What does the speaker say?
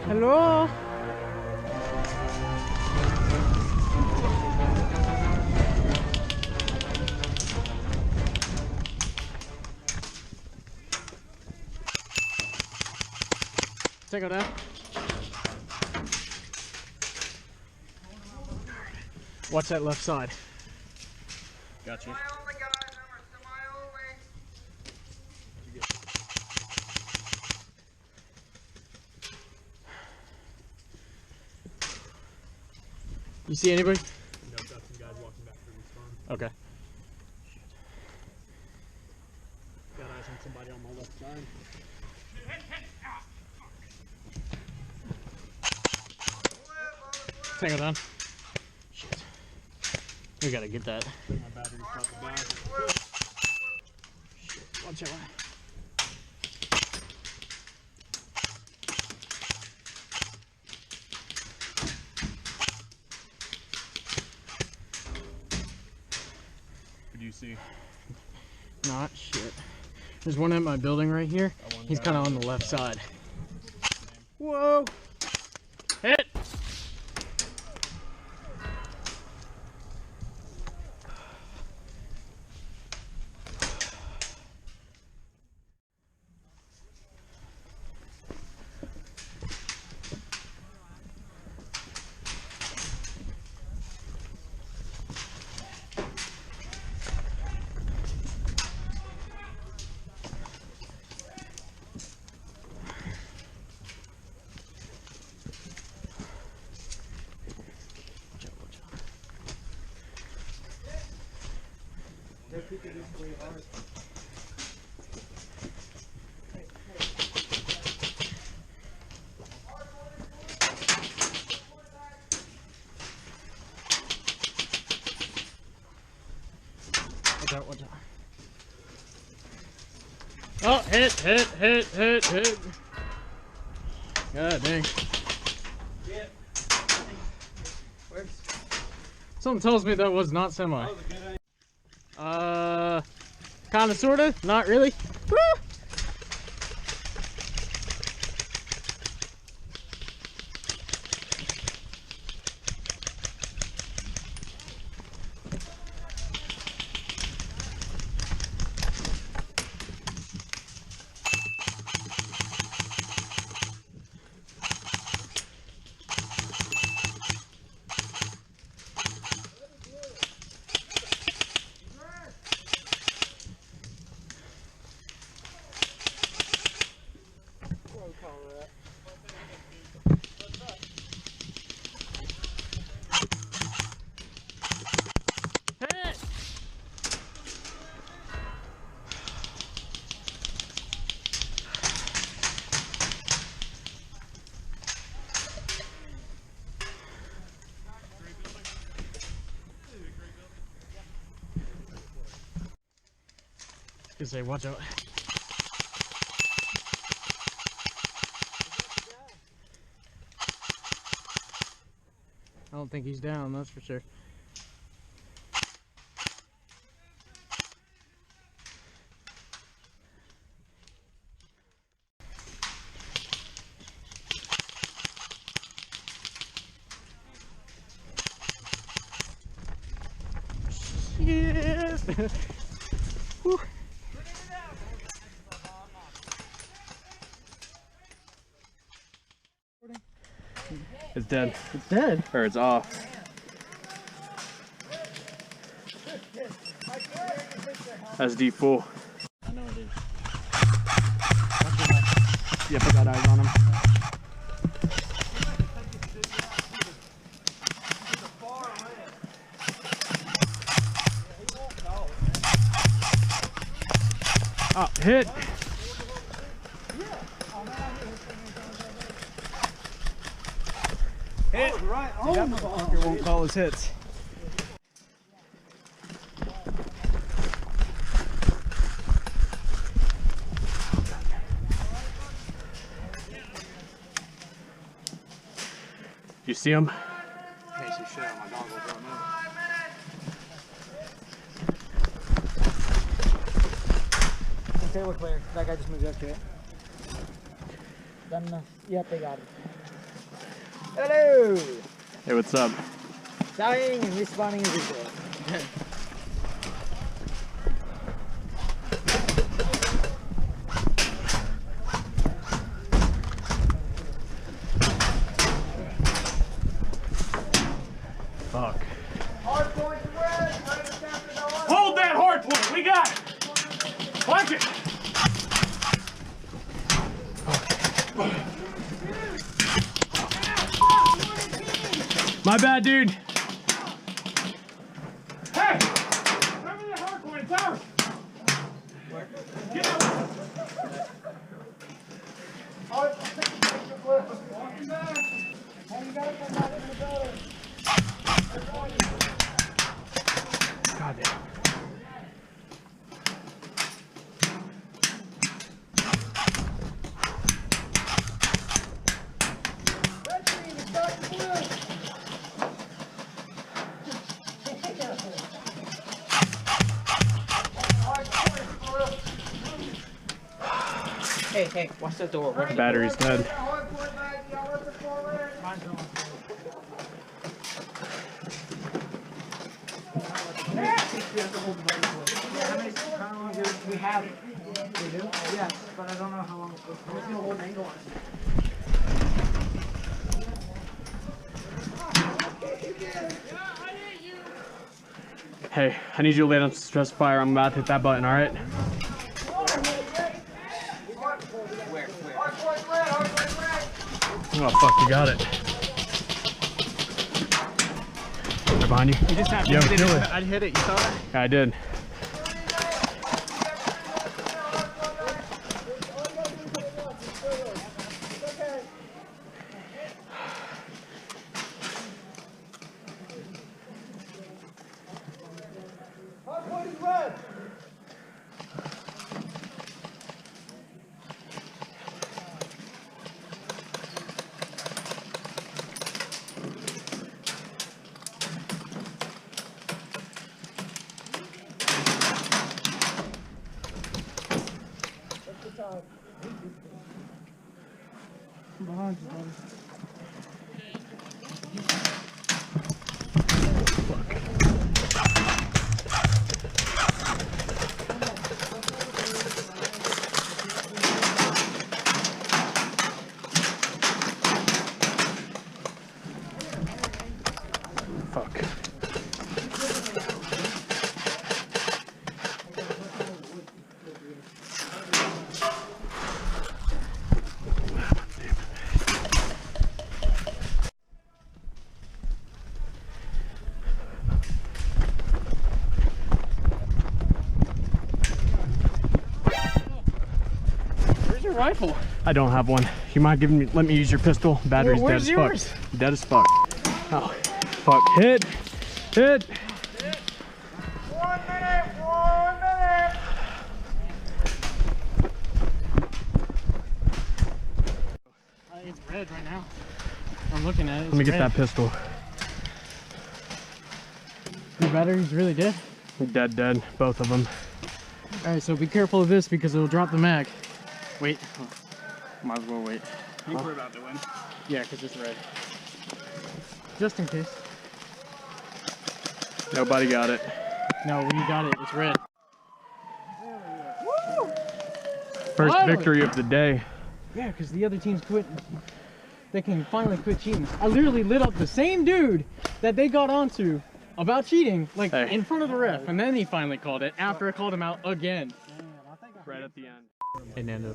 Hello? Take it down. Watch that left side. Got you. You see anybody? No, got some guys walking back through this farm. Okay. Got eyes on somebody on my left side. Tango down. Shit. We gotta get that. My battery's about to die. Shit. Watch out. What do you see? Not shit. There's one at my building right here. He's kind of on the left side. Whoa! Hit! Watch out. Oh, hit. God dang. Something tells me that was not semi. Kinda, sorta, not really. Woo! Just say, watch out. I don't think he's down, that's for sure. Yes! Whew. It's dead. It's dead. Or it's off. That's deep full. I know it is. Yep, I got eyes on him. Oh, hit. Hit. Right on. That motherfucker won't call his hits. You see him? Can't see shit on my goggles right now. Okay, we're clear. That guy just moved up to it. Done enough. Yep, they got it. Hello! Hey, what's up? Dying and respawning as usual. Fuck. Hold that hard point. We got it. Watch it. My bad, dude. Hey, remember that hard point. It's ours. Get up. God damn. Hey, watch the door. Battery's dead. How long do we have? We do? Yeah, but I don't know how long it's going to hold angle on Hey, I need you to lay down stress fire. I'm about to hit that button, alright? Oh, fuck, you got it. Right behind you. You just have to Yo, hit it. kill it. I hit it. You saw that? Yeah, I did. Fuck. Where's your rifle? I don't have one. You mind giving me? Let me use your pistol. Battery's Where's dead yours? as fuck. Dead as fuck. Oh, fuck! Hit! Hit! 1 minute! 1 minute! I think it's red right now. I'm looking at it. Let me get that pistol. Your battery's really dead. Dead. Both of them. Alright, so be careful of this because it'll drop the mag. Wait. Might as well wait. I think we're about to win. Yeah, because it's red. Just in case. Nobody got it. No, we got it. It's red. First Finally. victory of the day. Yeah, because the other teams quit. They can finally quit cheating. I literally lit up the same dude that they got onto about cheating, like Hey. in front of the ref, and then he finally called it after I called him out again. Right at the end. Hey, Nando.